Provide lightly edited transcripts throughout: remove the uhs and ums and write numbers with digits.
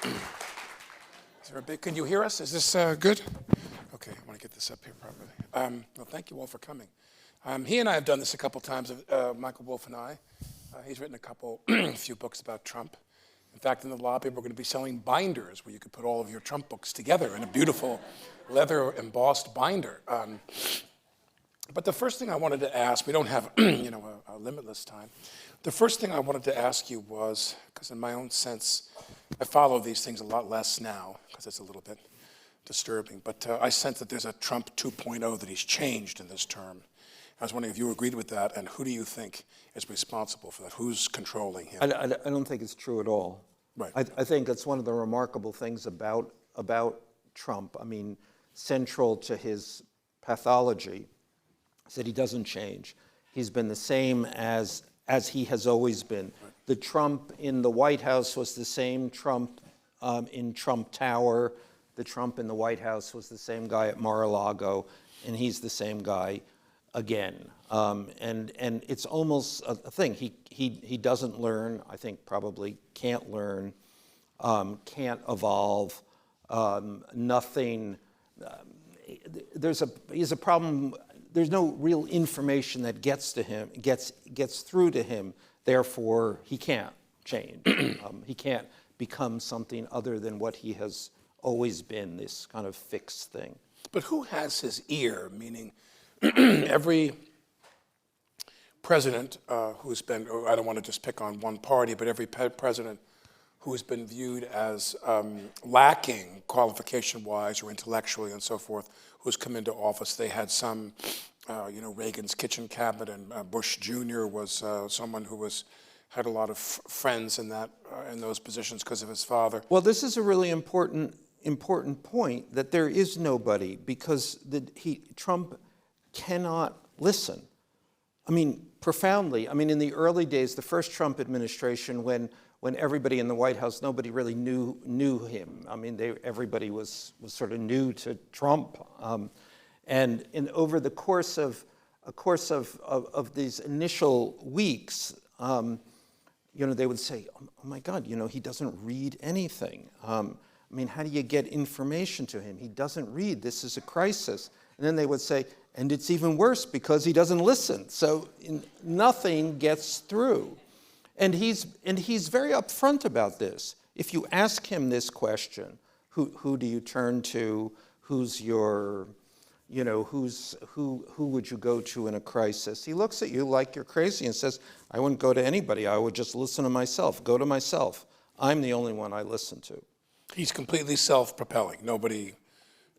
Is there a big, can you hear us? Is this good? Okay, I want to get this up here properly. Well, thank you all for coming. He and I have done this a couple times, Michael Wolff and I. He's written a few books about Trump. In fact, in the lobby, we're going to be selling binders where you could put all of your Trump books together in a beautiful leather embossed binder. But the first thing I wanted to ask, we don't have a limitless time. The first thing I wanted to ask you was, because in my own sense, I follow these things a lot less now, because it's a little bit disturbing, but I sense that there's a Trump 2.0 that he's changed in this term. I was wondering if you agreed with that, and who do you think is responsible for that? Who's controlling him? I don't think it's true at all. Right. I think that's one of the remarkable things about Trump. I mean, central to his pathology is that he doesn't change. He's been the same as he has always been. Right. The Trump in the White House was the same Trump in Trump Tower. The Trump in the White House was the same guy at Mar-a-Lago, and he's the same guy again. And it's almost a thing. He doesn't learn. I think probably can't learn, can't evolve. Nothing. He's a problem. There's no real information that gets to him, gets through to him. Therefore, he can't change. He can't become something other than what he has always been, this kind of fixed thing. But who has his ear? Meaning, every president who's been, I don't want to just pick on one party, but every president who's been viewed as lacking qualification-wise or intellectually and so forth, who's come into office, they had some, Reagan's kitchen cabinet, and Bush Jr. was someone who had a lot of friends in those positions because of his father. Well, this is a really important point, that there is nobody, because Trump cannot listen. I mean, profoundly. I mean, in the early days, the first Trump administration, when everybody in the White House, nobody really knew him. I mean, everybody was sort of new to Trump. And over the course of these initial weeks, they would say, "Oh my God, he doesn't read anything. I mean, how do you get information to him? He doesn't read. This is a crisis." And then they would say, "And it's even worse because he doesn't listen. So nothing gets through." And he's very upfront about this. If you ask him this question, who do you turn to? Who's your, who would you go to in a crisis? He looks at you like you're crazy and says, "I wouldn't go to anybody. I would just listen to myself. Go to myself. I'm the only one I listen to." He's completely self-propelling. Nobody.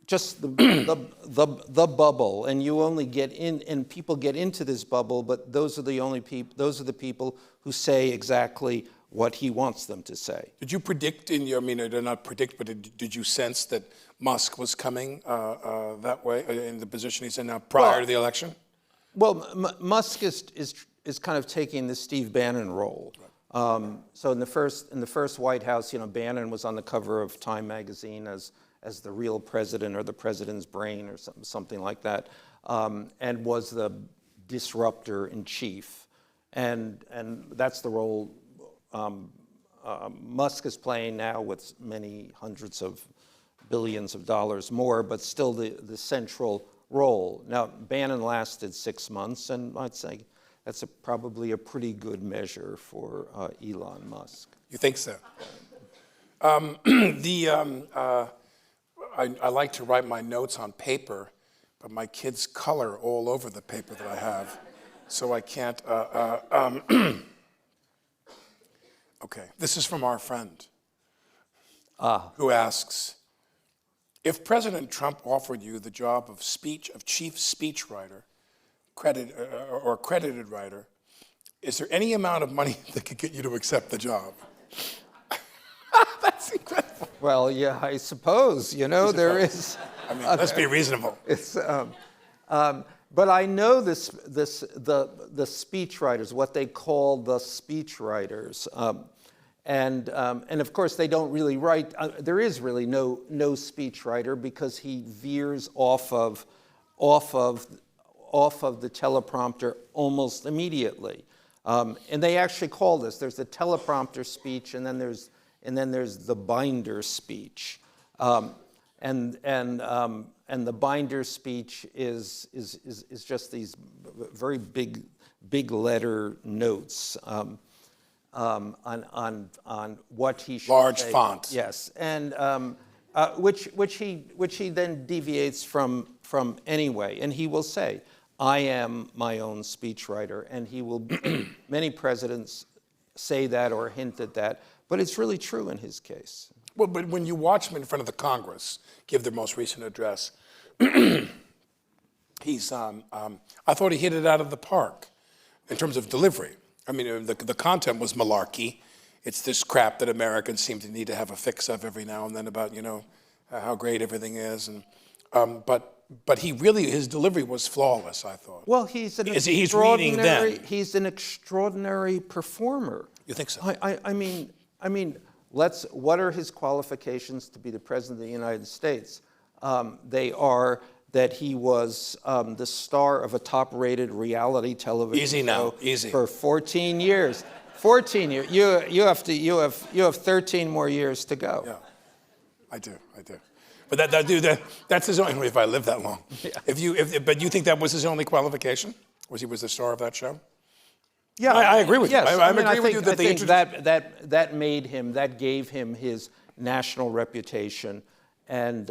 Just the bubble, and you only get in, and people get into this bubble, but those are the people who say exactly what he wants them to say. Did you predict not predict, but did you sense that Musk was coming that way in the position he's in now prior to the election? Well, Musk is kind of taking the Steve Bannon role. Right. So in the first White House, Bannon was on the cover of Time magazine as the real president or the president's brain or something like that, and was the disruptor in chief. And that's the role Musk is playing now, with many hundreds of billions of dollars more, but still the central role. Now, Bannon lasted 6 months, and I'd say that's probably a pretty good measure for Elon Musk. You think so? I like to write my notes on paper, but my kids color all over the paper that I have, so I can't. Okay, this is from our friend who asks, if President Trump offered you the job of chief speechwriter, credited writer, is there any amount of money that could get you to accept the job? That's incredible. Well, yeah, I suppose, there is. I mean, let's be reasonable. It's, but I know the speechwriters, what they call the speechwriters, and of course they don't really write. There is really no speechwriter, because he veers off of the teleprompter almost immediately. And they actually call this. There's the teleprompter speech, and then there's and then there's the binder speech. And the binder speech is just these very big letter notes on what he should Large say. font. Yes, and which he then deviates from anyway, and he will say, "I am my own speechwriter," and he will. Many presidents say that or hint at that, but it's really true in his case. Well, but when you watch him in front of the Congress give their most recent address, he's, I thought he hit it out of the park in terms of delivery. I mean, the content was malarkey. It's this crap that Americans seem to need to have a fix of every now and then about, how great everything is. And but he really, his delivery was flawless, I thought. Well, he's an extraordinary performer. You think so? I mean, what are his qualifications to be the President of the United States? They are that he was the star of a top-rated reality television show for 14 years. 14 years. You have 13 more years to go. Yeah, I do. But that's his only. If I live that long. Yeah. But you think that was his only qualification? He was the star of that show? Yeah, I agree with you. I agree with you that made him, that gave him his national reputation, and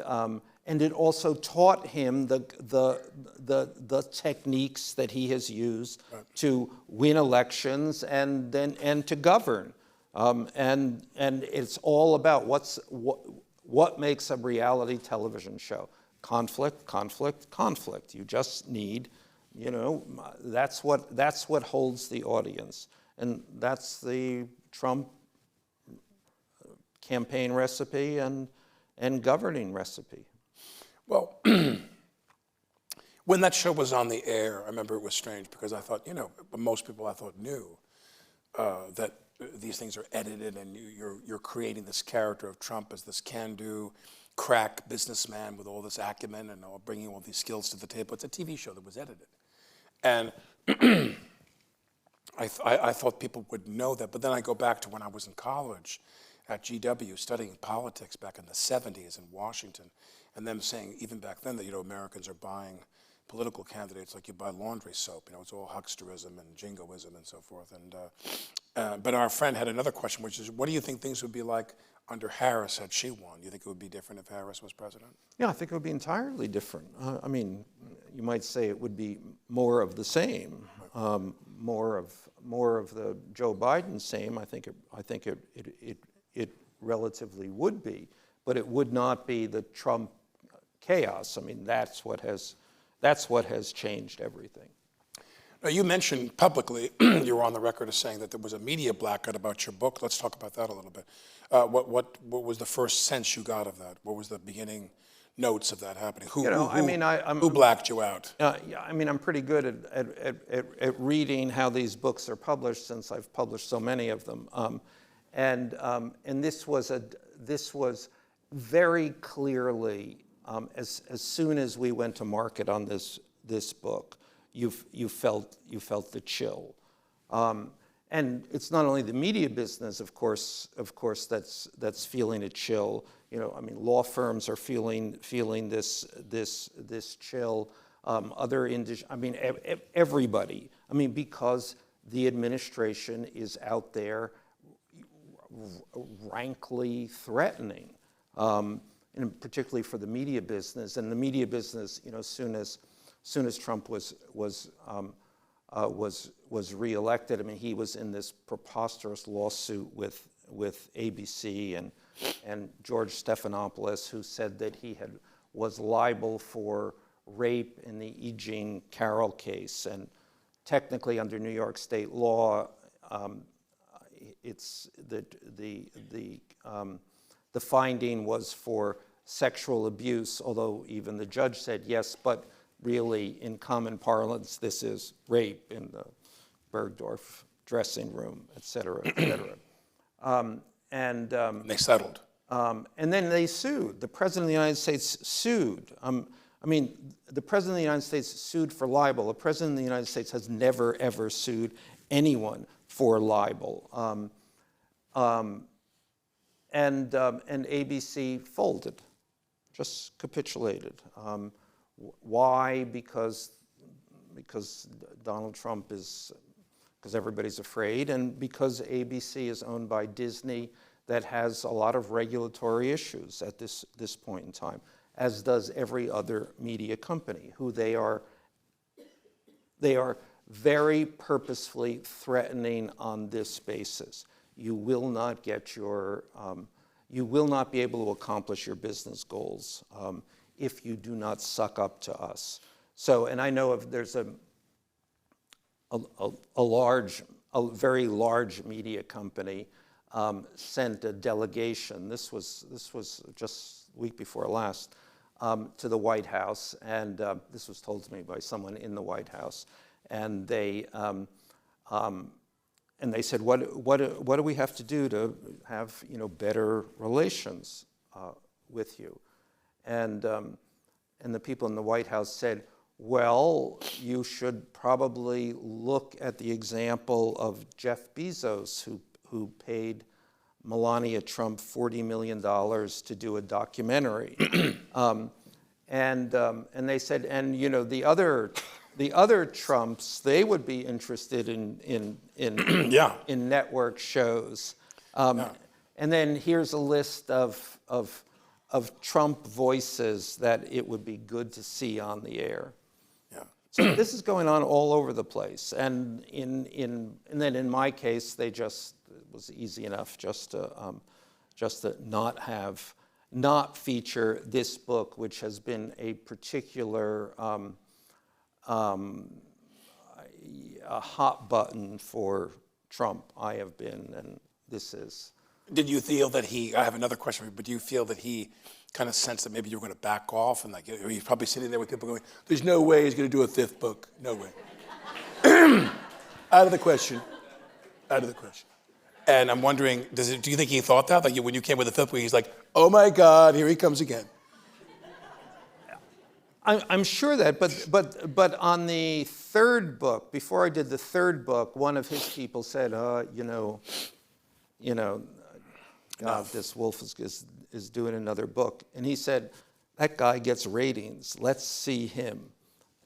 it also taught him the techniques that he has used to win elections and to govern, and it's all about what makes a reality television show. Conflict. You just need. That's what holds the audience, and that's the Trump campaign recipe and governing recipe. Well, when that show was on the air, I remember it was strange because I thought, most people I thought knew that these things are edited and you're creating this character of Trump as this can-do, crack businessman with all this acumen and bringing all these skills to the table. It's a TV show that was edited. And I thought people would know that, but then I go back to when I was in college at GW studying politics back in the 70s in Washington, and them saying even back then that Americans are buying political candidates like you buy laundry soap. It's all hucksterism and jingoism and so forth. And but our friend had another question, which is, what do you think things would be like under Harris had she won? Do you think it would be different if Harris was president? Yeah, I think it would be entirely different. You might say it would be more of the same, more of the Joe Biden same. I think it relatively would be, but it would not be the Trump chaos. That's what has changed everything. Now, you mentioned publicly, you were on the record as saying that there was a media blackout about your book. Let's talk about that a little bit. What was the first sense you got of that? What was the beginning notes of that happening? Who blacked you out? I'm pretty good at reading how these books are published since I've published so many of them. And this was very clearly, as soon as we went to market on this book, you felt the chill, and it's not only the media business, of course, that's feeling a chill. Law firms are feeling this chill. Other industry, everybody. Because the administration is out there, rankly threatening, and particularly for the media business. And the media business, soon as Trump was reelected, he was in this preposterous lawsuit with ABC and George Stephanopoulos, who said that he was liable for rape in the E. Jean Carroll case, and technically under New York state law, it's the finding was for sexual abuse, although even the judge said yes, but really, in common parlance, this is rape in the Bergdorf dressing room, et cetera, et cetera. They settled. And then they sued. The President of the United States sued. The President of the United States sued for libel. The President of the United States has never, ever sued anyone for libel. and ABC folded, just capitulated. Why? Because Donald Trump is, because everybody's afraid, and because ABC is owned by Disney, that has a lot of regulatory issues at this point in time, as does every other media company, who they are very purposefully threatening on this basis. You will not get your, you will not be able to accomplish your business goals if you do not suck up to us. So, and I know there's a very large media company sent a delegation. This was just the week before last to the White House, and this was told to me by someone in the White House, and they said, what do we have to do to have better relations with you? And the people in the White House said, well, you should probably look at the example of Jeff Bezos, who paid Melania Trump $40 million to do a documentary. And they said, and the other Trumps, they would be interested in Yeah. in network shows. And then here's a list of Trump voices that it would be good to see on the air. Yeah. So this is going on all over the place. And then in my case, it was easy enough just to not feature this book, which has been a particular a hot button for Trump. I have been, and this is. Did you feel that I have another question for you, but do you feel that he kind of sensed that maybe you were going to back off, and he's probably sitting there with people going, there's no way he's going to do a fifth book. No way. Out of the question. Out of the question. And I'm wondering, do you think he thought that? Like when you came with the fifth book, he's like, oh my God, here he comes again. I'm sure that, but on the third book, before I did the third book, one of his people said, God, this Wolff is doing another book. And he said, that guy gets ratings. Let's see him.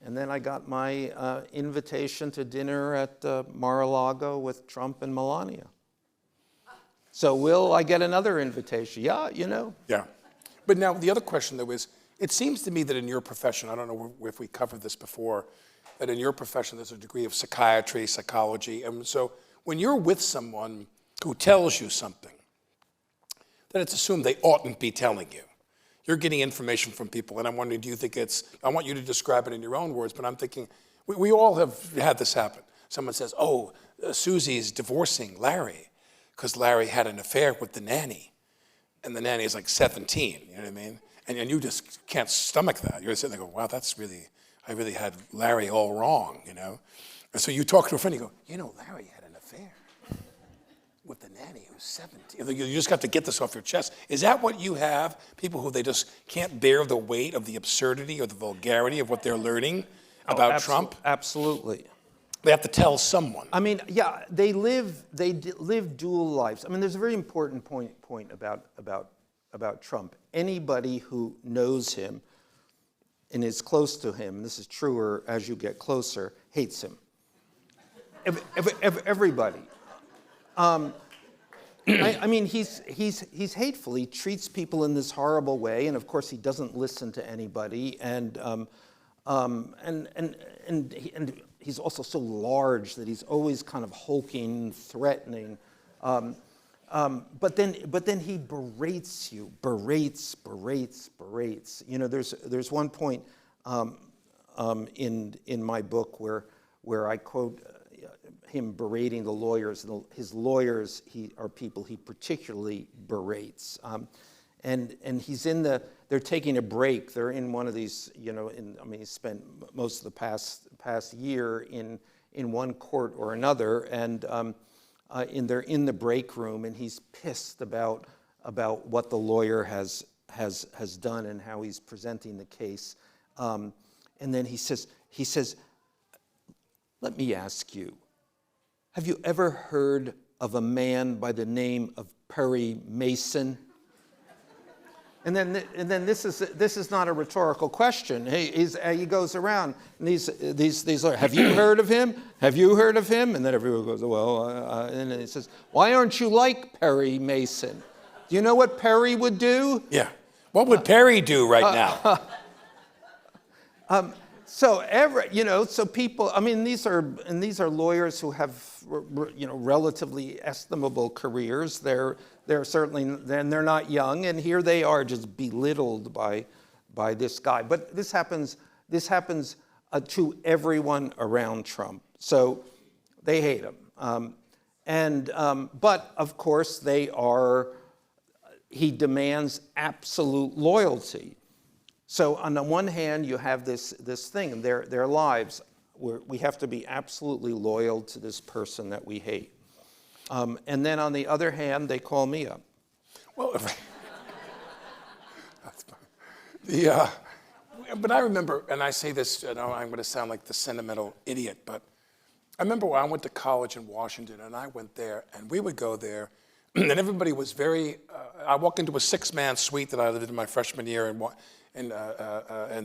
And then I got my invitation to dinner at Mar-a-Lago with Trump and Melania. So will I get another invitation? Yeah, Yeah. But now the other question, though, is, it seems to me that in your profession, I don't know if we covered this before, that in your profession there's a degree of psychiatry, psychology. And so when you're with someone who tells you something, then it's assumed they oughtn't be telling you. You're getting information from people, and I'm wondering, do you think I want you to describe it in your own words, but I'm thinking, we all have had this happen. Someone says, Susie's divorcing Larry because Larry had an affair with the nanny, and the nanny is like 17, you know what I mean? And you just can't stomach that. You're sitting there going, wow, I really had Larry all wrong, And so you talk to a friend, you go, Larry had an affair with the nanny who's 17. You just got to get this off your chest. Is that what you have? People who they just can't bear the weight of the absurdity or the vulgarity of what they're learning about Trump? Absolutely. They have to tell someone. I mean, yeah, they live dual lives. I mean, there's a very important point about Trump. Anybody who knows him and is close to him, and this is truer as you get closer, hates him. Everybody. I mean, he's hateful. He treats people in this horrible way, and of course, he doesn't listen to anybody. And he's also so large that he's always kind of hulking, threatening. But then he berates you, berates. There's one point in my book where I quote him berating the lawyers. His lawyers are people he particularly berates. And he's they're taking a break. They're in one of these, he spent most of the past year in one court or another, and they're in the break room, and he's pissed about what the lawyer has done and how he's presenting the case. And then he says, let me ask you, have you ever heard of a man by the name of Perry Mason? And then this is not a rhetorical question. He goes around and these lawyers, have you heard of him? Have you heard of him? And then everyone goes, well, and then he says, why aren't you like Perry Mason? Do you know what Perry would do? Yeah. What would Perry do right now? So people, I mean, these are lawyers who have, relatively estimable careers. They're certainly, then they're not young, and here they are just belittled by this guy. But this happens to everyone around Trump. So they hate him. But of course he demands absolute loyalty. So on the one hand, you have this thing, their lives, where we have to be absolutely loyal to this person that we hate. And then on the other hand, they call me up. Well, that's funny. But I remember, and I say this, I'm going to sound like the sentimental idiot, but I remember when I went to college in Washington, and I went there, and we would go there, and everybody was very, I walked into a 6-man suite that I lived in my freshman year in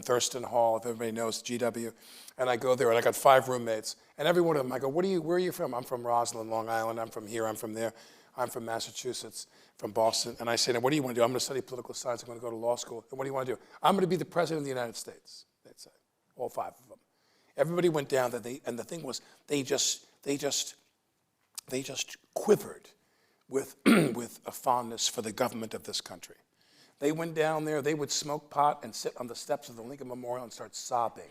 Thurston Hall, if everybody knows GW, and I go there, and I got 5 roommates, and every one of them, I go, where are you from? I'm from Roslyn, Long Island, I'm from here, I'm from there, I'm from Massachusetts, from Boston, and I say, now what do you want to do? I'm going to study political science, I'm going to go to law school, and what do you want to do? I'm going to be the president of the United States, they'd say, all 5 of them. Everybody went down, and the thing was, they just quivered with a fondness for the government of this country. They went down there, they would smoke pot and sit on the steps of the Lincoln Memorial and start sobbing.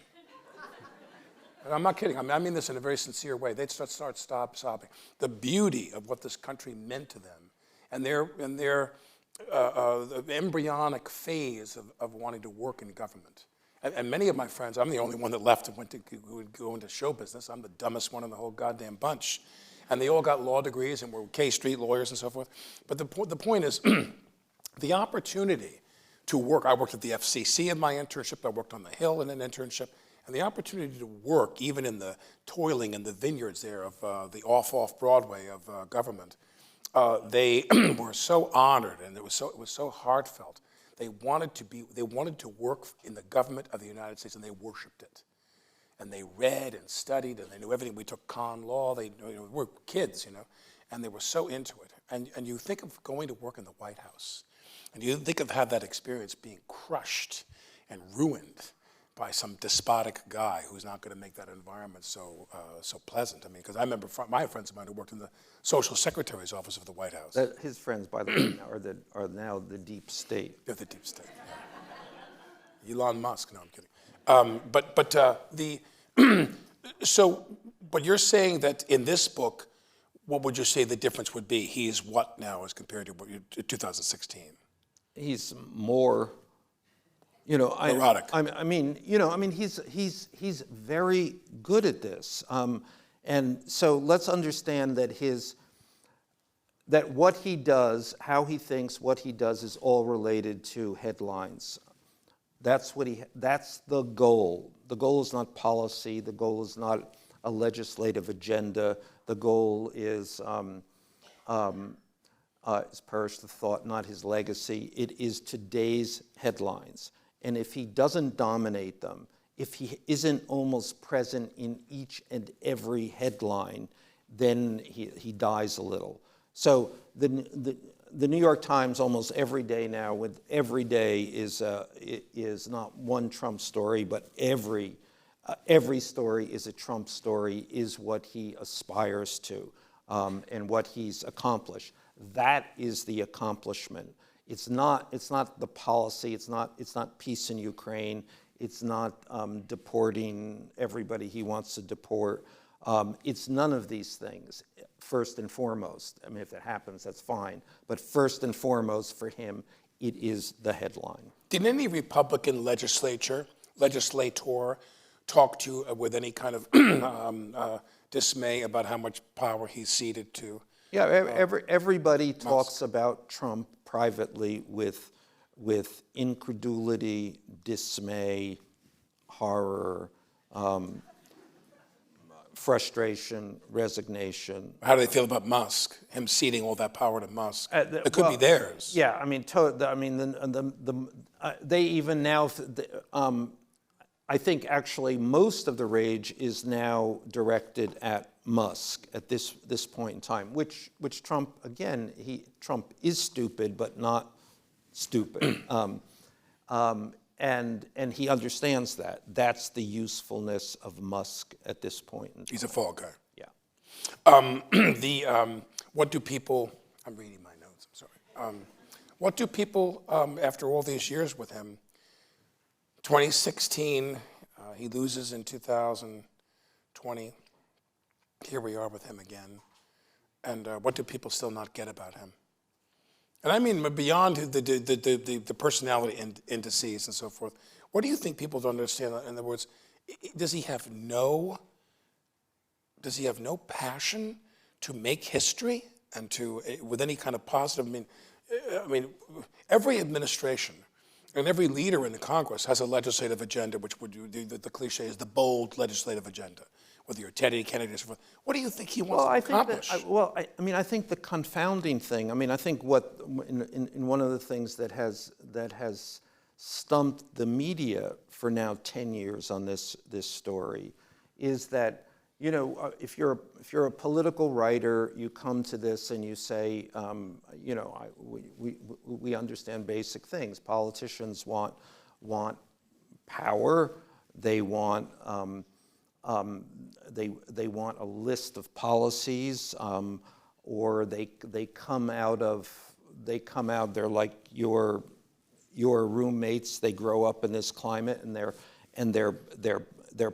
And I'm not kidding, I mean this in a very sincere way. They'd start sobbing. The beauty of what this country meant to them and their embryonic phase of wanting to work in government. And many of my friends, I'm the only one that left and who would go into show business. I'm the dumbest one in the whole goddamn bunch. And they all got law degrees and were K Street lawyers and so forth. But the point is, the opportunity to work, I worked at the FCC in my internship, I worked on the Hill in an internship, and the opportunity to work even in the toiling in the vineyards there of the off Broadway of government, they were so honored, and it was so heartfelt. They wanted to work in the government of the United States, and they worshipped it. And they read and studied, and they knew everything. We took con law. We were kids, and they were so into it. And you think of going to work in the White House, and you think of that experience being crushed and ruined by some despotic guy who's not going to make that environment so pleasant. I mean, because I remember my friends of mine who worked in the social secretary's office of the White House. His friends, by the way, are now the deep state. They're the deep state. Yeah. Elon Musk. No, I'm kidding. But you're saying that in this book, what would you say the difference would be? He's what now as compared to 2016? He's more. Erotic. He's very good at this, and so let's understand that what he does, how he thinks, what he does is all related to headlines. That's the goal. The goal is not policy. The goal is not a legislative agenda. The goal is perish the thought, not his legacy. It is today's headlines. And if he doesn't dominate them, if he isn't almost present in each and every headline, then he dies a little. So the New York Times almost every day now, with every day is not one Trump story, but every story is a Trump story, is what he aspires to and what he's accomplished. That is the accomplishment. It's not the policy. It's not peace in Ukraine. It's not deporting everybody he wants to deport. It's none of these things. First and foremost, I mean, if it happens, that's fine. But first and foremost for him, it is the headline. Did any Republican legislator talk to you with any kind of dismay about how much power he's ceded to? Yeah, everybody talks about Trump privately with incredulity, dismay, horror, frustration, resignation. How do they feel about Musk, him ceding all that power to Musk? It could be theirs. Yeah, I mean, they even now, I think actually most of the rage is now directed at Musk at this point in time, which Trump, again, Trump is stupid, but not stupid. And he understands that. That's the usefulness of Musk at this point in time. He's a fall guy. Yeah. What do people, I'm reading my notes, I'm sorry. What do people, after all these years with him, 2016, he loses in 2020, here we are with him again. And what do people still not get about him? And I mean beyond the personality indices and so forth, what do you think people don't understand? In other words, does he have no passion to make history and to, with any kind of positive, I mean, every administration and every leader in the Congress has a legislative agenda, which would the cliche is the bold legislative agenda, whether you're Teddy Kennedy or so forth. What do you think he wants to accomplish? I think the confounding thing, I think what, in one of the things that has stumped the media for now 10 years on this story is that, you know, if you're a political writer, you come to this and you say, you know, we understand basic things. Politicians want power. They want they want a list of policies, or they come out. They're like your roommates. They grow up in this climate, and they're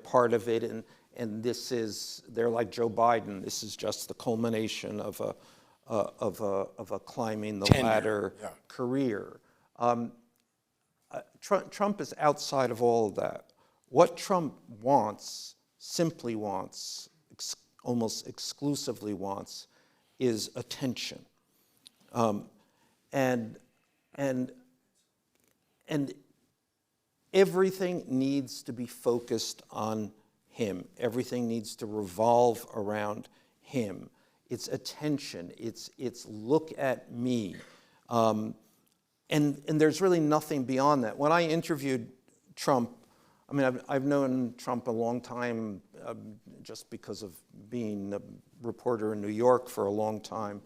part of it. And they're like Joe Biden. This is just the culmination of a climbing the ladder career. Trump is outside of all of that. What Trump simply wants, almost exclusively wants, is attention. And everything needs to be focused on him. Everything needs to revolve around him. It's attention. It's look at me. And there's really nothing beyond that. When I interviewed Trump, I mean, I've known Trump a long time just because of being a reporter in New York for a long time.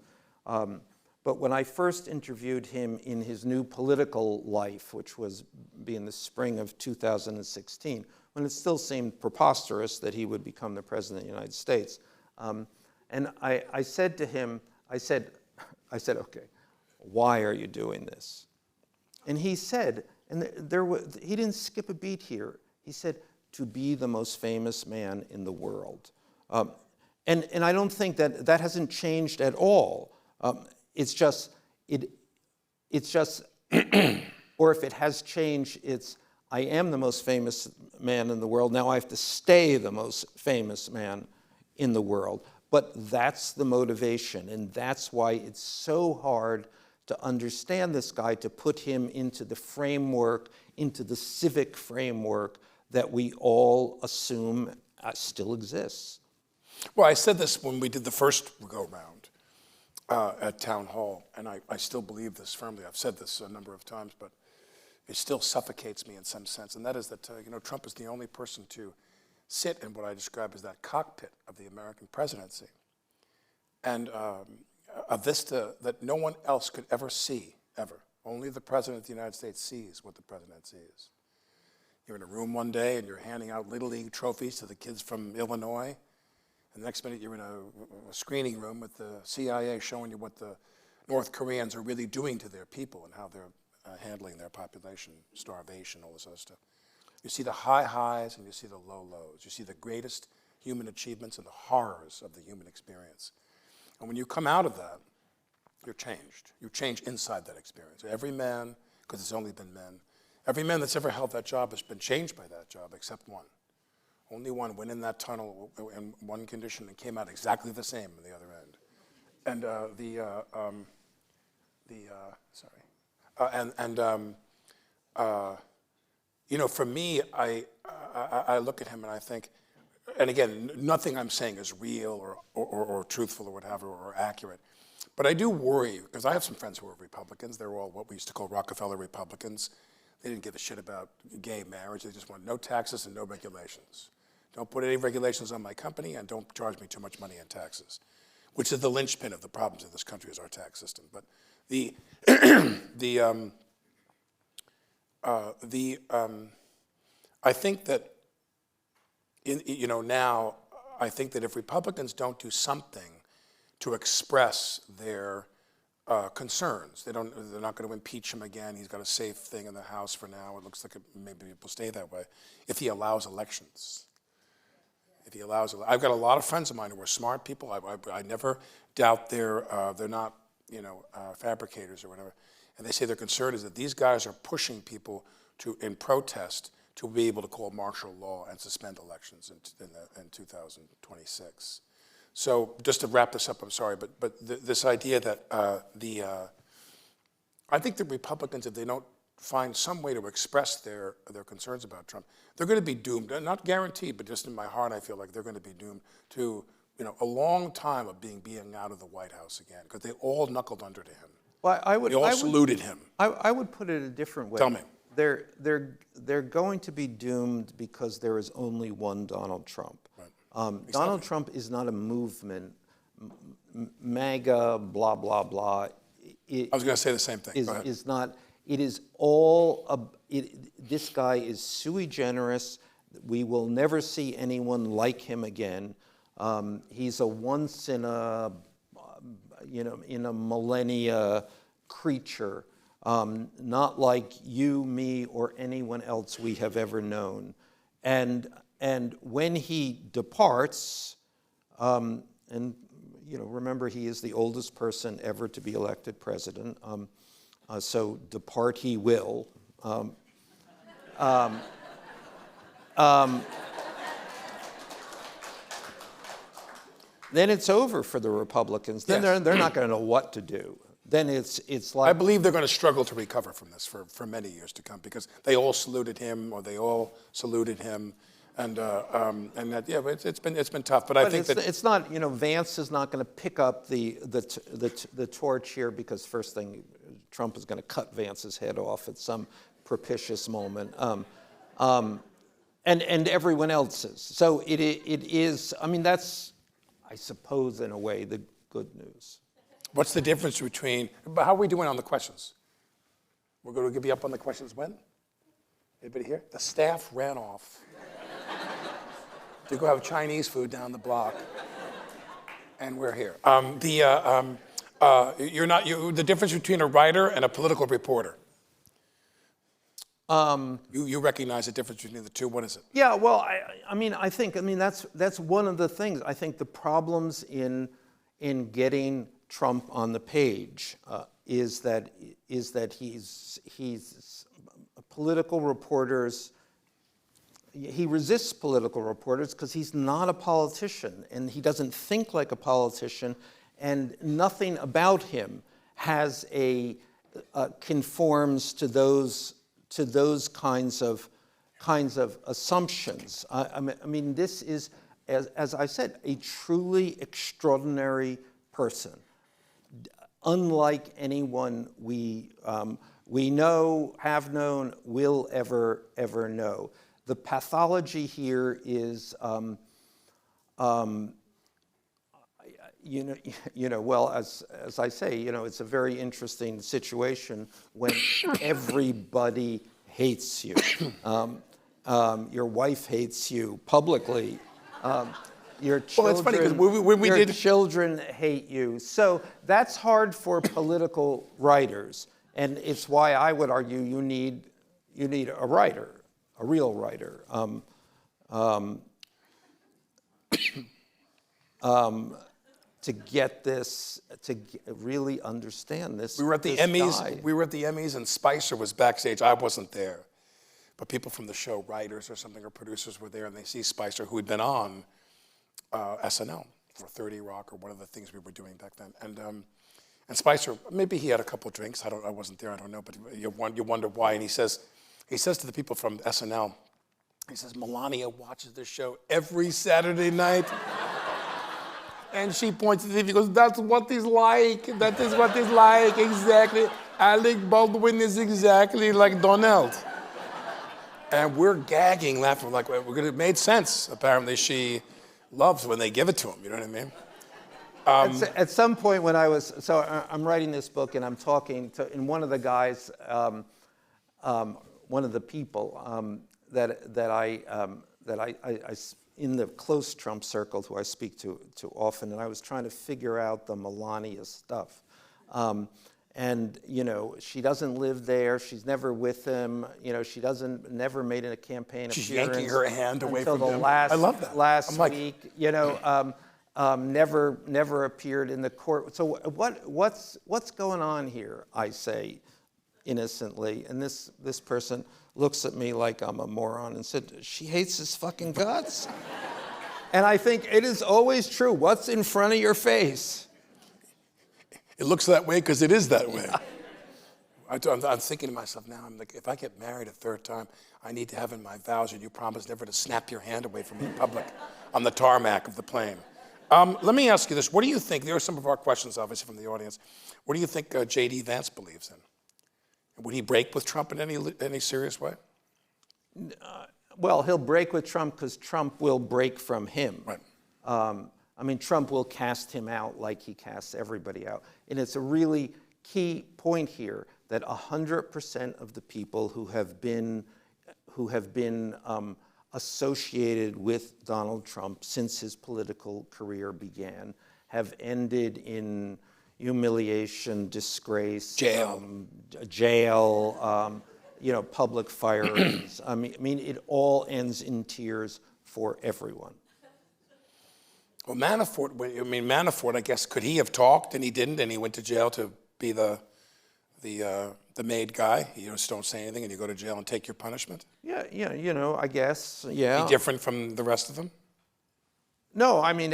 But when I first interviewed him in his new political life, which was in the spring of 2016, when it still seemed preposterous that he would become the president of the United States, and I said to him, I said, okay, why are you doing this? And he said, and he didn't skip a beat here. He said, to be the most famous man in the world. And I don't think that hasn't changed at all. It's just, or if it has changed, it's, I am the most famous man in the world. Now I have to stay the most famous man in the world. But that's the motivation, and that's why it's so hard to understand this guy, to put him into the framework, into the civic framework that we all assume still exists. Well, I said this when we did the first go-round at Town Hall, and I still believe this firmly. I've said this a number of times, but it still suffocates me in some sense, and that is that you know, Trump is the only person to sit in what I describe as that cockpit of the American presidency, and a vista that no one else could ever see, ever. Only the President of the United States sees what the President sees. You're in a room one day and you're handing out Little League trophies to the kids from Illinois, and the next minute you're in a screening room with the CIA showing you what the North Koreans are really doing to their people and how they're handling their population, starvation, all this other stuff. You see the high highs and you see the low lows. You see the greatest human achievements and the horrors of the human experience. And when you come out of that, you're changed. You change inside that experience. Every man, because it's only been men, every man that's ever held that job has been changed by that job except one. Only one went in that tunnel in one condition and came out exactly the same on the other end. And you know, for me, I look at him and I think, and again, nothing I'm saying is real or truthful or whatever or accurate. But I do worry, because I have some friends who are Republicans. They're all what we used to call Rockefeller Republicans. They didn't give a shit about gay marriage. They just want no taxes and no regulations. Don't put any regulations on my company and don't charge me too much money in taxes, which is the linchpin of the problems in this country is our tax system. But I think that now I think that if Republicans don't do something to express their concerns, they're not going to impeach him again. He's got a safe thing in the House for now. It looks like maybe it will stay that way if he allows elections. I've got a lot of friends of mine who are smart people. I never doubt they're not fabricators or whatever. And they say their concern is that these guys are pushing people in protest to be able to call martial law and suspend elections in 2026. So just to wrap this up, I'm sorry, but this idea that I think the Republicans, if they don't find some way to express their concerns about Trump, they're going to be doomed. Not guaranteed, but just in my heart, I feel like they're going to be doomed to a long time of being out of the White House again, because they all knuckled under to him. Well, they all saluted him. I would put it a different way. Tell me. They're going to be doomed because there is only one Donald Trump. Right. Exactly. Donald Trump is not a movement. MAGA, blah, blah, blah. I was going to say the same thing. Is not. It is all. This guy is sui generis. We will never see anyone like him again. He's a once in a millennia creature. Not like you, me, or anyone else we have ever known. And when he departs, remember he is the oldest person ever to be elected president, so depart he will. Then it's over for the Republicans. Then Yes. they're not going to know what to do. Then it's like, I believe they're going to struggle to recover from this for many years to come, because they all saluted him, or they all saluted him, and that it's been tough. But I think that it's not. Vance is not going to pick up the torch here, because first thing, Trump is going to cut Vance's head off at some propitious moment, and everyone else's. So it is. I mean, that's, I suppose, in a way, the good news. What's the difference between, how are we doing on the questions? We're going to give you up on the questions when? Anybody here? The staff ran off to go have Chinese food down the block, and we're here. The difference between a writer and a political reporter. You recognize the difference between the two. What is it? Yeah, well, I think that's one of the things. I think the problems in getting Trump on the page is that he's political reporters. He resists political reporters because he's not a politician, and he doesn't think like a politician, and nothing about him has conforms to those kinds of assumptions. I mean, this is, as I said, a truly extraordinary person, unlike anyone we know, have known, will ever know. The pathology here is, well, as I say, it's a very interesting situation when everybody hates you. Your wife hates you publicly. Your children, well, it's funny because when we did, children hate you. So that's hard for political writers, and it's why I would argue you need a writer, a real writer. To get this, really understand this. We were at the Emmys, and Spicer was backstage. I wasn't there, but people from the show, writers or something, or producers were there, and they see Spicer, who had been on SNL for 30 Rock, or one of the things we were doing back then. And Spicer, maybe he had a couple drinks. I wasn't there. I don't know. But you wonder why. And he says to the people from SNL, He says, Melania watches the show every Saturday night. And she points to the TV, goes, that's what he's like. That is what he's like, exactly. Alec Baldwin is exactly like Donald. And we're gagging, laughing, like, it made sense. Apparently she loves when they give it to him, you know what I mean? At some point when I'm writing this book and I'm talking to, and one of the guys, one of the people that I in the close Trump circle who I speak to often, and I was trying to figure out the Melania stuff. And, you know, she doesn't live there. She's never with him. You know, she never made a campaign She's appearance. yanking her hand away from him. I love that. Last week, you know, never appeared in the court. So what's going on here, I say innocently. And this person looks at me like I'm a moron and said, she hates his fucking guts. And I think it is always true. What's in front of your face? It looks that way because it is that way. I'm thinking to myself now, I'm like, if I get married a third time, I need to have in my vows that you promise never to snap your hand away from me in public on the tarmac of the plane. Let me ask you this. What do you think, there are some of our questions, obviously, from the audience. What do you think J.D. Vance believes in? Would he break with Trump in any serious way? Well, he'll break with Trump because Trump will break from him. Right. I mean, Trump will cast him out like he casts everybody out. And it's a really key point here that 100% of the people who have been associated with Donald Trump since his political career began have ended in humiliation, disgrace, jail, you know, public firings. I mean, it all ends in tears for everyone. Well, Manafort, I guess, could he have talked and he didn't, and he went to jail to be the made guy? You just don't say anything and you go to jail and take your punishment? Yeah, you know, I guess, yeah. Be different from the rest of them? No, I mean,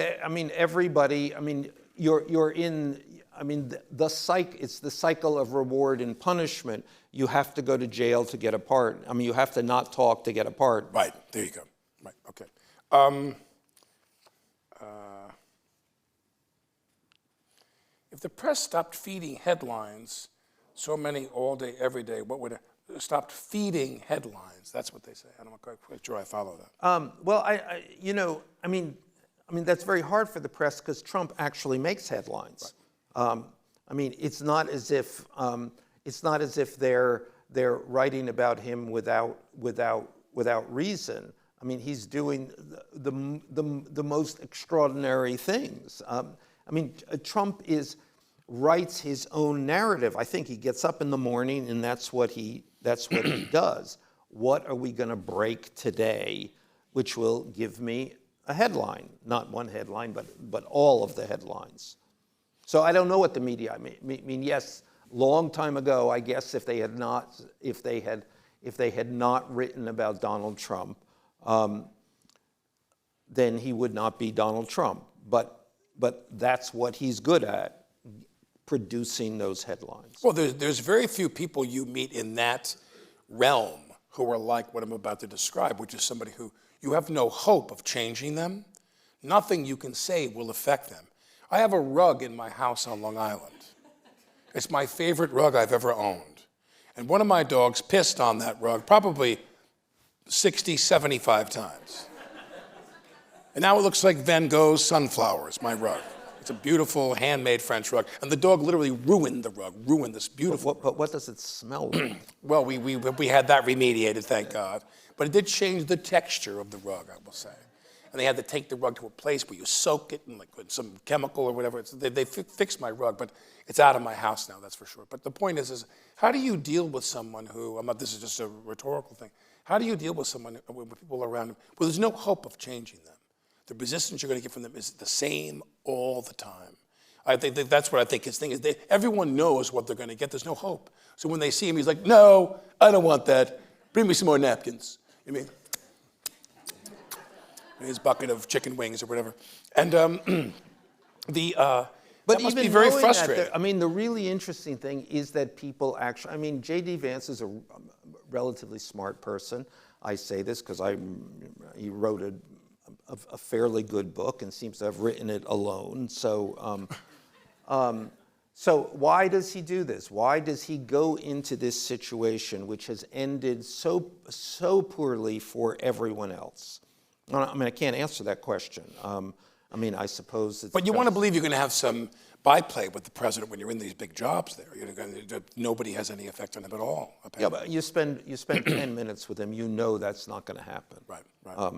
everybody. I mean, you're in. I mean, it's the cycle of reward and punishment. You have to go to jail to get a part. I mean, you have to not talk to get a part. Right. There you go. Right. Okay. If the press stopped feeding headlines, so many all day, every day, what would it? Stopped feeding headlines. That's what they say. I'm not quite sure I follow that. Well, I mean, that's very hard for the press because Trump actually makes headlines. Right. I mean, it's not as if they're writing about him without reason. I mean, he's doing the most extraordinary things. I mean, Trump writes his own narrative. I think he gets up in the morning and that's what he does. What are we going to break today, which will give me a headline? Not one headline, but all of the headlines. So I don't know what the media. I mean, yes, long time ago, I guess if they had not written about Donald Trump, then he would not be Donald Trump. But that's what he's good at, producing those headlines. Well, there's very few people you meet in that realm who are like what I'm about to describe, which is somebody who you have no hope of changing them. Nothing you can say will affect them. I have a rug in my house on Long Island. It's my favorite rug I've ever owned. And one of my dogs pissed on that rug probably 60, 75 times. And now it looks like Van Gogh's Sunflowers, my rug. It's a beautiful, handmade French rug. And the dog literally ruined the rug, ruined this beautiful But what does it smell like? Well, we had that remediated, thank God. But it did change the texture of the rug, I will say. And they had to take the rug to a place where you soak it in like with some chemical or whatever. They fixed my rug, but it's out of my house now, that's for sure. But the point is how do you deal with someone who, this is just a rhetorical thing, how do you deal with someone, with people around him, well, there's no hope of changing them? The resistance you're going to get from them is the same all the time. I think that's what I think his thing is. Everyone knows what they're going to get. There's no hope. So when they see him, he's like, no, I don't want that. Bring me some more napkins. You mean? His bucket of chicken wings or whatever. And But that must even be very knowing frustrating. that, the really interesting thing is that people actually, J.D. Vance is a relatively smart person. I say this because he wrote a fairly good book and seems to have written it alone. So why does he do this? Why does he go into this situation which has ended so poorly for everyone else? I mean, I can't answer that question. I mean, I suppose it's... But you want to believe you're going to have some byplay with the president when you're in these big jobs there. Nobody has any effect on him at all, apparently. Yeah, but you spend 10 minutes with him, you know that's not going to happen. Right, right.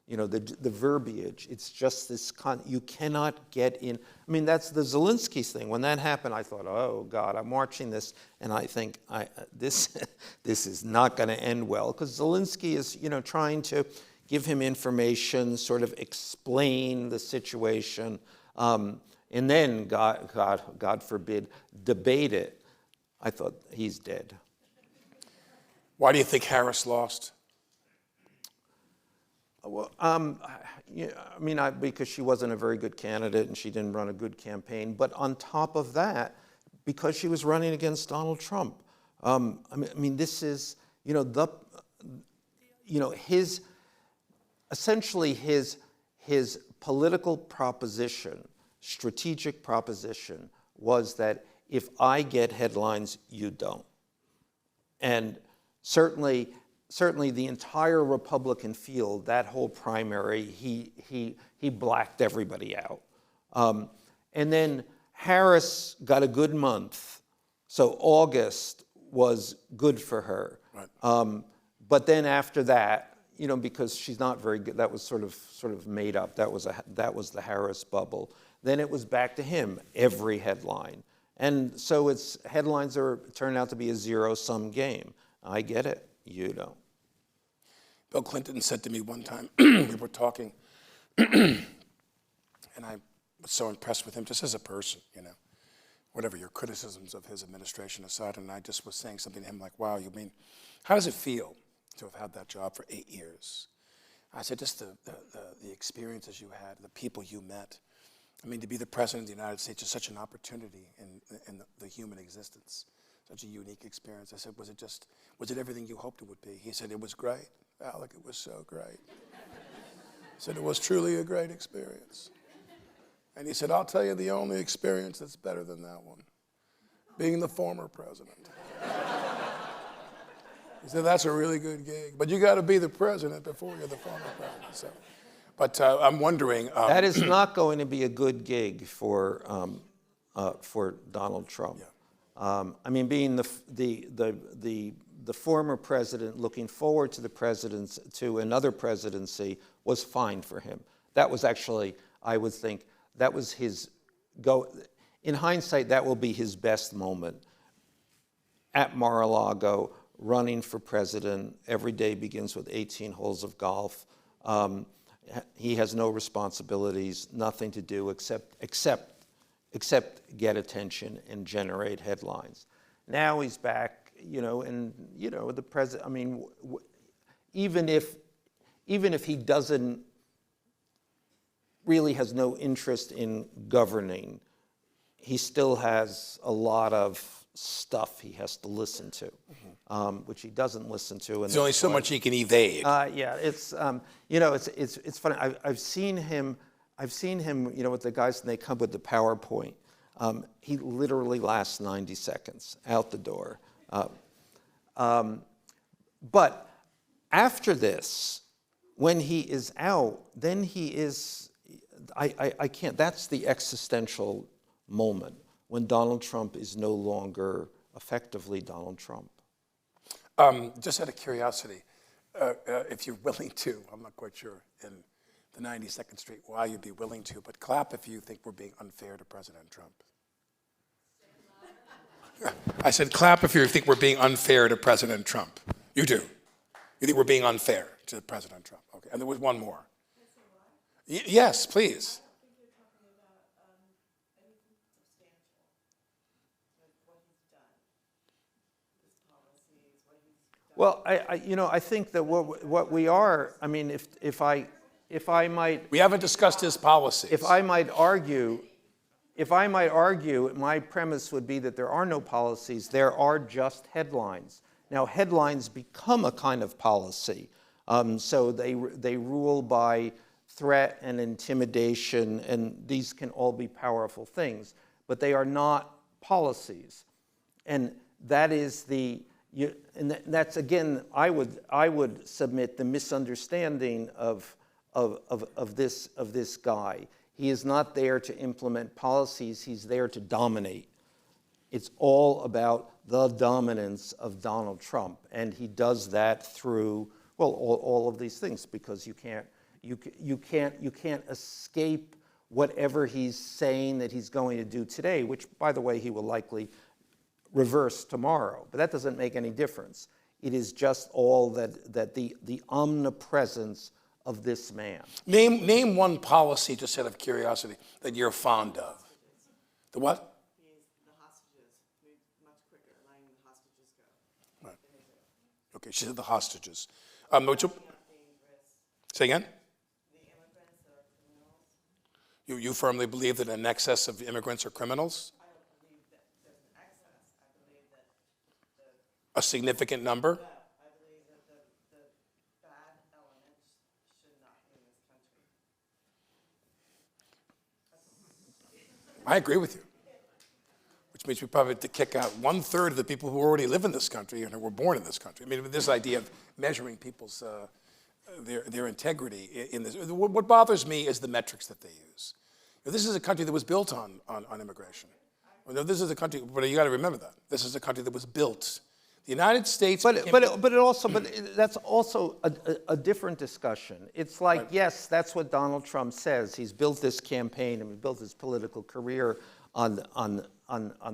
You know, the verbiage, it's just this, you cannot get in. I mean, that's the Zelensky thing. When that happened, I thought, oh, God, I'm watching this, and I think this is not going to end well, because Zelensky is, you know, trying to give him information, sort of explain the situation, and then, God forbid, debate it. I thought, he's dead. Why do you think Harris lost? Well, yeah, I mean, because she wasn't a very good candidate and she didn't run a good campaign. But on top of that, because she was running against Donald Trump. I mean, this is, you know, essentially his political proposition, strategic proposition, was that if I get headlines, you don't. And certainly the entire Republican field, that whole primary, he blacked everybody out. And then Harris got a good month, so August was good for her. Right. But then after that, you know, because she's not very good, that was sort of made up. That was the Harris bubble. Then it was back to him, every headline. And so headlines turn out to be a zero-sum game. I get it, you don't. Bill Clinton said to me one time, we were talking, and I was so impressed with him just as a person, you know, whatever your criticisms of his administration aside, and I just was saying something to him like, wow, you mean, how does it feel to have had that job for 8 years? I said, just the experiences you had, the people you met. I mean, to be the president of the United States is such an opportunity in the human existence, such a unique experience. I said, was it everything you hoped it would be? He said, it was great. Alec, it was so great. He said, it was truly a great experience. And he said, I'll tell you the only experience that's better than that one, being the former president. He said, that's a really good gig, but you got to be the president before you're the former president. So, but I'm wondering. That is not going to be a good gig for Donald Trump. Yeah. I mean, being the former president, looking forward to another presidency, was fine for him. That was actually, I would think, that was his in hindsight, that will be his best moment. At Mar-a-Lago, running for president, every day begins with 18 holes of golf. He has no responsibilities, nothing to do except get attention and generate headlines. Now he's back, you know, and you know the president. I mean, even if he doesn't really has no interest in governing, he still has a lot of stuff he has to listen to, which he doesn't listen to. There's only so much he can evade. Yeah, it's you know, it's funny. I've seen him, you know, with the guys, and they come with the PowerPoint. He literally lasts 90 seconds out the door. But after this, when he is out, then he is. I can't. That's the existential moment when Donald Trump is no longer effectively Donald Trump. Just out of curiosity, if you're willing to, I'm not quite sure in the 92nd Street why you'd be willing to, but clap if you think we're being unfair to President Trump. I said clap if you think we're being unfair to President Trump. You do. You think we're being unfair to President Trump. Okay, and there was one more. Yes, please. Well, I think that what we are. I mean, if I might. We haven't discussed his policies. If I might argue, my premise would be that there are no policies. There are just headlines. Now, headlines become a kind of policy. So they rule by threat and intimidation, and these can all be powerful things, but they are not policies. And that is that's again, I would submit the misunderstanding of this guy. He is not there to implement policies, he's there to dominate. It's all about the dominance of Donald Trump, and he does that through, well, all of these things, because you can't escape whatever he's saying that he's going to do today, which, by the way, he will likely reverse tomorrow. But that doesn't make any difference. It is just all that the omnipresence of this man. Name one policy, just out of curiosity, that you're fond of. The what? The hostages. Much quicker, letting the hostages go. Right. Okay, she said the hostages. Say again? The immigrants are criminals. You firmly believe that an excess of immigrants are criminals? I don't believe that there's an excess. I believe that A significant number? I believe that the bad elements should not be in this country. I agree with you. Which means we probably have to kick out 1/3 of the people who already live in this country and who were born in this country. I mean, this idea of measuring people's their integrity in this. What bothers me is the metrics that they use. This is a country that was built on immigration. Well, this is a country, but you got to remember that this is a country that was built. The United States. But that's also a different discussion. It's like, right. Yes, that's what Donald Trump says. He's built this campaign and he built his political career on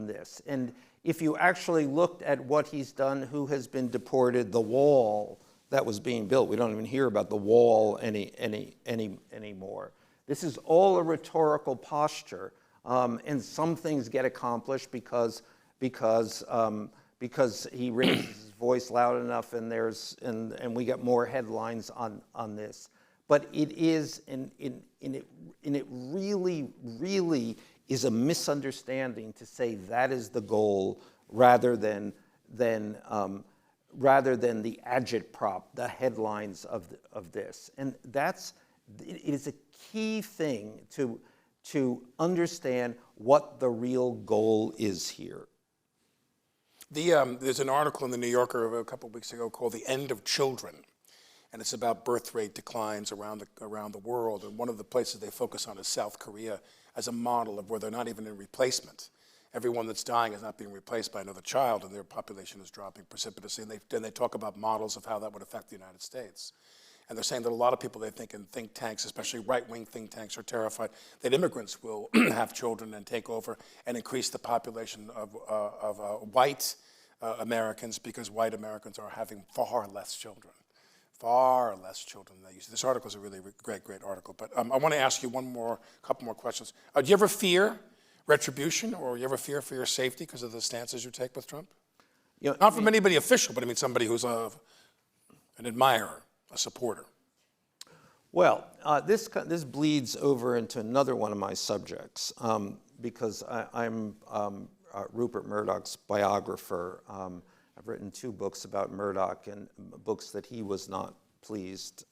this. And if you actually looked at what he's done, who has been deported, the wall that was being built, we don't even hear about the wall anymore. This is all a rhetorical posture, and some things get accomplished because he raises his voice loud enough, and we get more headlines on this. But it is, and it really is a misunderstanding to say that is the goal rather than the agitprop, the headlines of this. And it is a key thing to understand what the real goal is here. There's an article in the New Yorker a couple of weeks ago called "The End of Children," and it's about birth rate declines around the world. And one of the places they focus on is South Korea as a model of where they're not even in replacement. Everyone that's dying is not being replaced by another child, and their population is dropping precipitously. And then they talk about models of how that would affect the United States. And they're saying that a lot of people, they think in think tanks, especially right-wing think tanks, are terrified that immigrants will have children and take over and increase the population of white Americans, because white Americans are having far less children than they used to. This article is a really great article. But I want to ask you couple more questions. Do you ever fear retribution, or you ever fear for your safety because of the stances you take with Trump? Not from anybody official, but I mean somebody who's an admirer, a supporter. Well, this bleeds over into another one of my subjects, because I'm Rupert Murdoch's biographer. I've written 2 books about Murdoch, and books that he was not pleased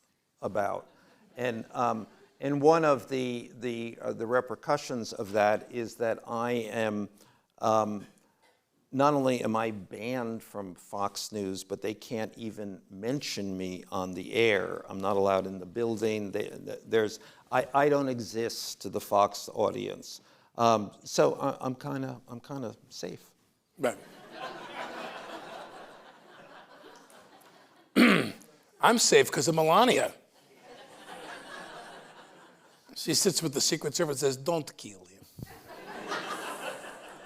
about. And one of the repercussions of that is that I am, not only am I banned from Fox News, but they can't even mention me on the air. I'm not allowed in the building. I don't exist to the Fox audience. So I'm kind of safe. Right. I'm safe because of Melania. She sits with the Secret Service and says, "Don't kill him."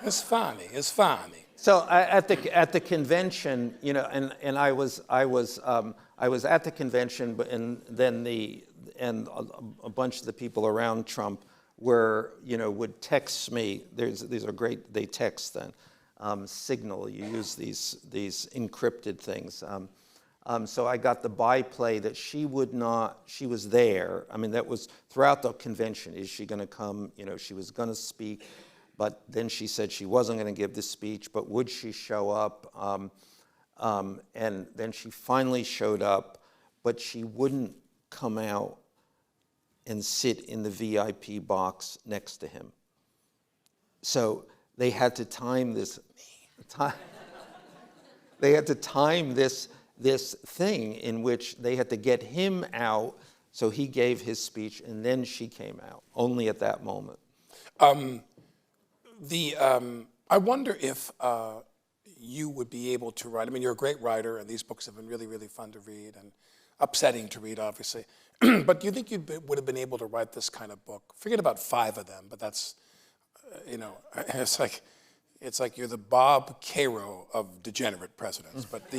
It's funny. So at the convention, and I was at the convention, and then a bunch of the people around Trump would text me. These are great. They text then. Signal. You use these encrypted things. So I got the byplay that she was there. I mean, that was throughout the convention. Is she going to come? She was going to speak, but then she said she wasn't going to give the speech, but would she show up? And then she finally showed up, but she wouldn't come out and sit in the VIP box next to him. So they had to time this. They had to time this thing in which they had to get him out. So he gave his speech, and then she came out. Only at that moment. I wonder if you would be able to write. I mean, you're a great writer, and these books have been really, really fun to read and upsetting to read, obviously. But do you think you would have been able to write this kind of book? Forget about 5 of them, but that's, it's like you're the Bob Caro of degenerate presidents. But do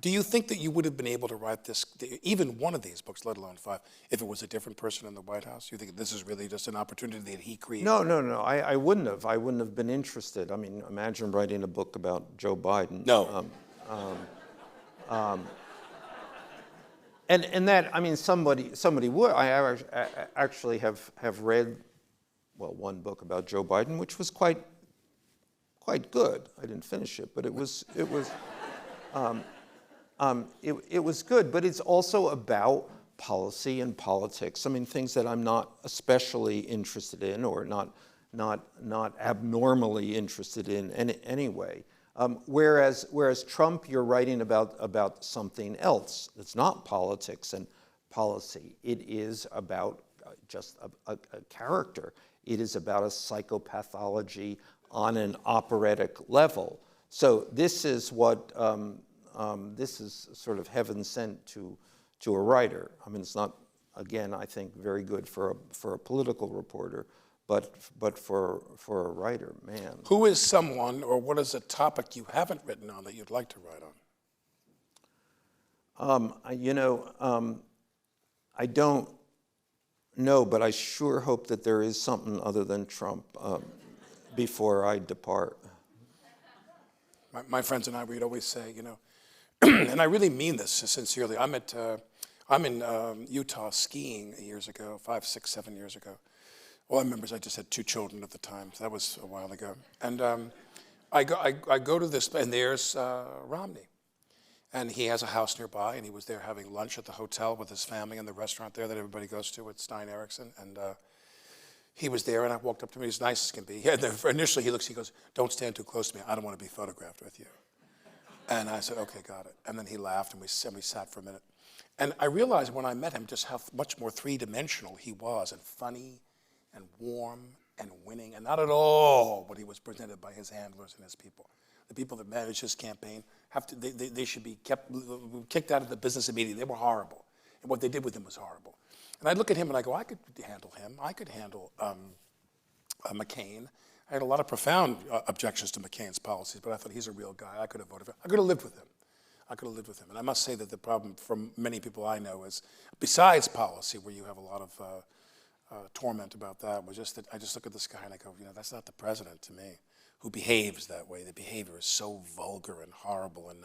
you think that you would have been able to write this, even one of these books, let alone 5, if it was a different person in the White House? You think this is really just an opportunity that he created? No. I wouldn't have. I wouldn't have been interested. I mean, imagine writing a book about Joe Biden. No. And that, I mean, somebody would. I actually have read, well, one book about Joe Biden, which was quite good. I didn't finish it, but it was good. But it's also about policy and politics. I mean, things that I'm not especially interested in, or not abnormally interested in anyway. Whereas Trump, you're writing about something else. It's not politics and policy. It is about just a character. It is about a psychopathology on an operatic level. So this is what this is sort of heaven sent to a writer. I mean, it's not, again, I think very good for a political reporter. But for a writer, man. Who is someone, or what is a topic you haven't written on that you'd like to write on? I don't know, but I sure hope that there is something other than Trump before I depart. My friends and I, we'd always say, and I really mean this sincerely. I'm in Utah skiing years ago, 5, 6, 7 years ago. All I remember is I just had 2 children at the time, so that was a while ago. And I go to this, and there's Romney. And he has a house nearby, and he was there having lunch at the hotel with his family in the restaurant there that everybody goes to with Stein Eriksen. And he was there, and I walked up to him. He's nice as can be. Initially, he goes, "Don't stand too close to me. I don't want to be photographed with you." And I said, "Okay, got it." And then he laughed, and we sat for a minute. And I realized when I met him just how much more three-dimensional he was, and funny, and warm, and winning, and not at all what he was presented by his handlers and his people. The people that managed his campaign they should be kicked out of the business immediately. They were horrible, and what they did with him was horrible. And I look at him and I go, I could handle him. I could handle McCain. I had a lot of profound objections to McCain's policies, but I thought he's a real guy. I could have voted for him. I could have lived with him. And I must say that the problem from many people I know is, besides policy, where you have a lot of torment about that, was just that I just look at this guy and I go, that's not the president to me, who behaves that way. The behavior is so vulgar and horrible and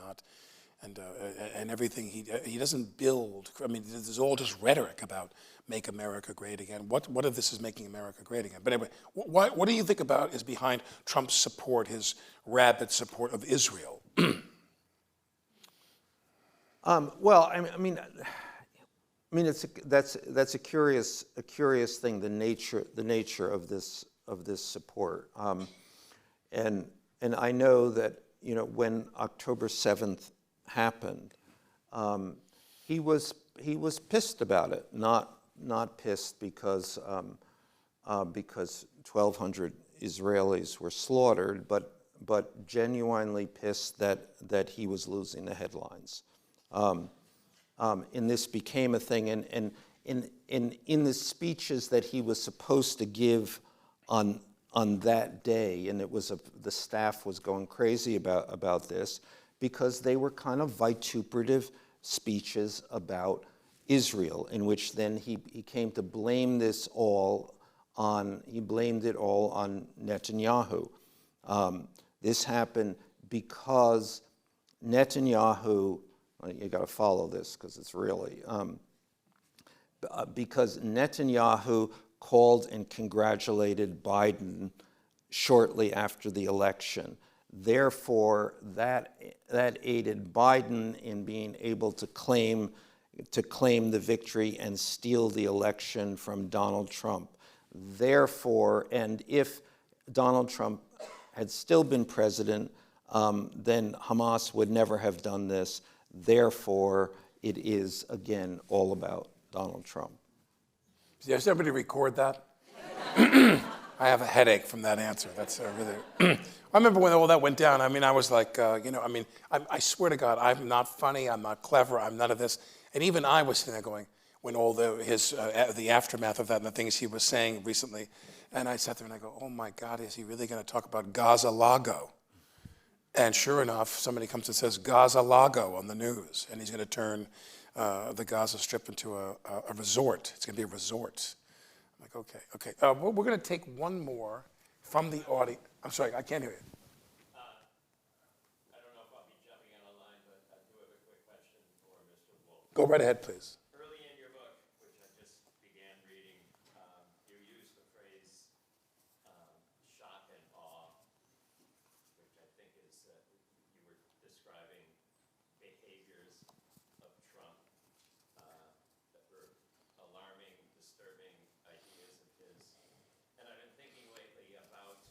everything. He doesn't build. I mean, there's all just rhetoric about make America great again. What if this is making America great again? But anyway, what do you think about is behind Trump's support, his rabid support of Israel? Well, I mean, that's a curious thing. The nature of this support, and I know that when October 7th happened, he was pissed about it. Not pissed because 1,200 Israelis were slaughtered, but genuinely pissed that he was losing the headlines. And this became a thing, and in the speeches that he was supposed to give on that day, and the staff was going crazy about this, because they were kind of vituperative speeches about Israel, in which then he came to blame it all on Netanyahu. This happened because Netanyahu, you got to follow this because it's really, because Netanyahu called and congratulated Biden shortly after the election. Therefore, that aided Biden in being able to claim the victory and steal the election from Donald Trump. Therefore, and if Donald Trump had still been president, then Hamas would never have done this. Therefore, it is, again, all about Donald Trump. Does somebody record that? I have a headache from that answer. That's really. I remember when all that went down. I mean, I was like, I swear to God, I'm not funny. I'm not clever. I'm none of this. And even I was sitting there going, when all the aftermath of that and the things he was saying recently, and I sat there and I go, oh my God, is he really going to talk about Gaza Lago? And sure enough, somebody comes and says Gaza Lago on the news, and he's going to turn the Gaza Strip into a resort. It's going to be a resort. I'm like, okay. We're going to take one more from the audience. I'm sorry, I can't hear you. I don't know if I'll be jumping on a line, but I do have a quick question for Mr. Wolff. Go right ahead, please. Early in your book, which I just began reading, you used the phrase shock and awe, which I think is you were describing behaviors of Trump that were alarming, disturbing ideas of his. And I've been thinking lately about,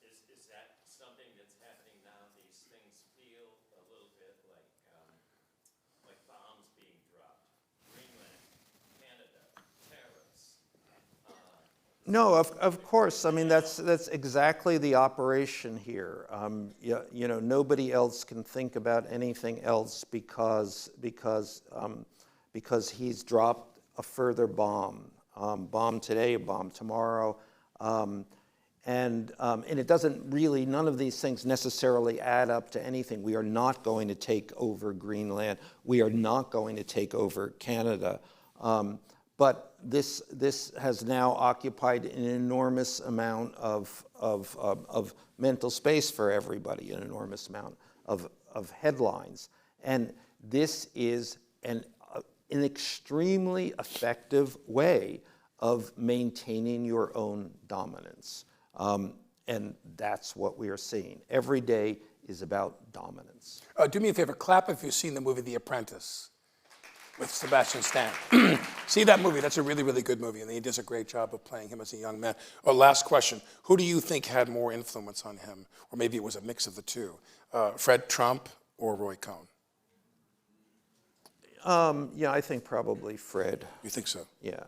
is that something that's happening now? These things feel a little bit like bombs being dropped. Greenland, Canada, terrorists. No, of course. I mean, that's exactly the operation here. Nobody else can think about anything else because he's dropped a further bomb. Bomb today, a bomb tomorrow. And it doesn't really, none of these things necessarily add up to anything. We are not going to take over Greenland. We are not going to take over Canada. But this has now occupied an enormous amount of mental space for everybody, an enormous amount of headlines. And this is an extremely effective way of maintaining your own dominance. And that's what we are seeing. Every day is about dominance. Do me a favor, clap if you've seen the movie The Apprentice with Sebastian Stan. See that movie? That's a really, really good movie, and he does a great job of playing him as a young man. Last question. Who do you think had more influence on him? Or maybe it was a mix of the two. Fred Trump or Roy Cohn? Yeah, I think probably Fred. You think so? Yeah.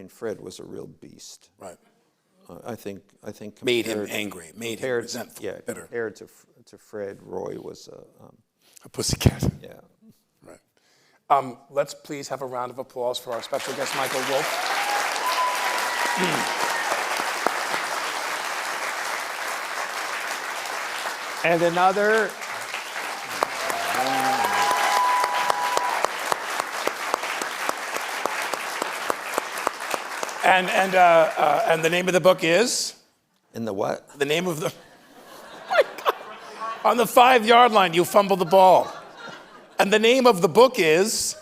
Fred was a real beast. Right. I think made him angry, made him resentful, yeah, bitter. Compared to Fred, Roy was a pussycat. Yeah. Right. Let's please have a round of applause for our special guest, Michael Wolff. And another. And the name of the book is? In the what? The name of the... Oh my God. On the 5-yard line, you fumbled the ball. And the name of the book is?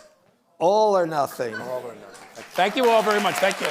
All or Nothing. All or Nothing. Thank you all very much. Thank you.